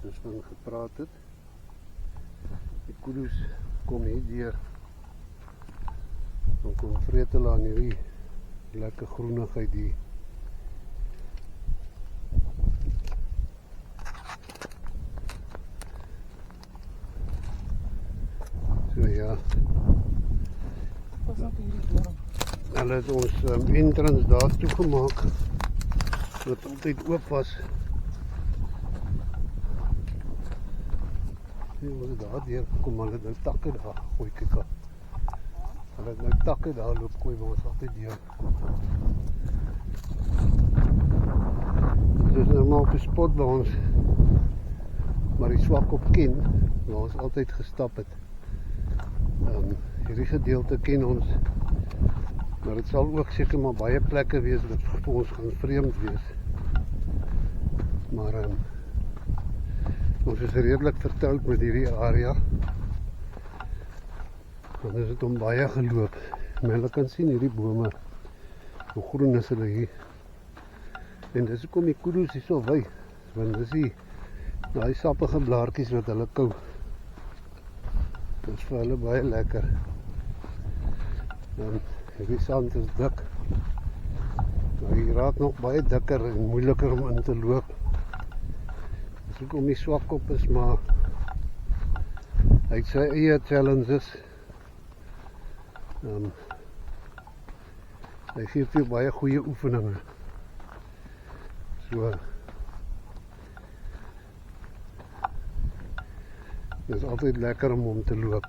soos van gepraat het. Die kudu's kom hier deur. Dan kom vreet hulle aan hierdie lekker groenigheid hier. So ja. Pas op hierdie deur. Hulle het ons entrance daar toe gemaak. Wat altyd oop was. Hier was het daar deur gekom, hulle het nou takke daar gooi, kyk al. Hulle het nou takke daar loop gooi, maar ons altyd deur. Dit is normaal op die spot waar ons maar die swak op ken, waar ons altyd gestap het. Hierdie gedeelte ken ons, maar het sal ook seker maar baie plekke wees wat vir ons gaan vreemd wees. Maar ons is redelik vertroud met hierdie area. Dan is het om baie geloop. Maar hulle kan sien hierdie bome, hoe groen is hulle hier. En dis hoekom die kudu's hier so wy, want dis die sappige blaartjies wat hulle kou. Dit is vir hulle baie lekker. Dan hierdie sand is dik. Maar hier raak nog baie dikker en moeiliker om in te loop. Dis hoekom die swakkop is, maar hy het sy eie challenges. Hy gee vir baie goeie oefeninge. So dit is altyd lekker om te loop.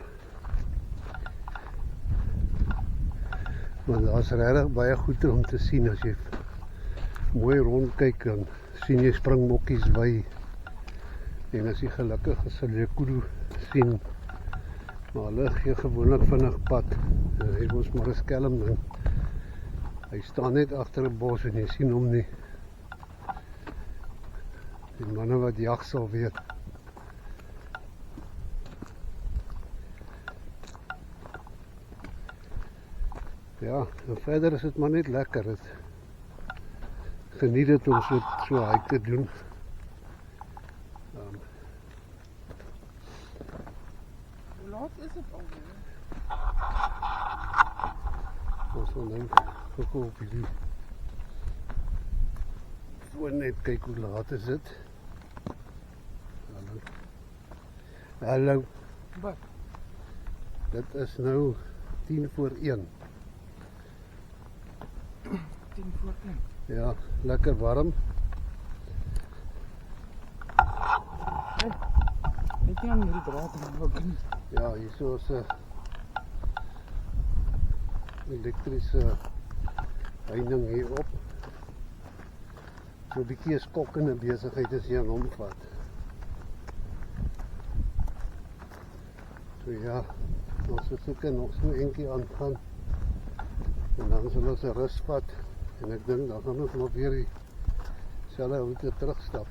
Maar daar is regtig baie goed om te sien as jy mooi rondkyk, dan sien jy springbokkies wy. En as jy gelukkig is, sal jy kudu sien. Maar hulle gee gewoonlik vinnig pad. Hy was maar 'n skelm ding. Hy staan net agter 'n bos en jy sien hom nie. Die manne wat jag sal weet. Ja, en verder is dit maar net lekker. Geniet dit om so hike te doen. Hoe laat is dit alweer? Ons sal nou gekom op hierdie foon net kyk hoe laat is dit. Hallo. Hallo. Wat? Dit is nou 10:45. 10:45. Ja, lekker warm. Net nie aan hierdie draad ook nie. Ja, hier so is 'n elektriese heining hier op. So 'n bietjie 'n skokkende besigheid as jy aan hom vat. So ja, ons het seker nog so eentjie aangaan. En dan sal ons 'n rus vat. En ek dink dan gaan ons nog weer dieselfde roete terugstap.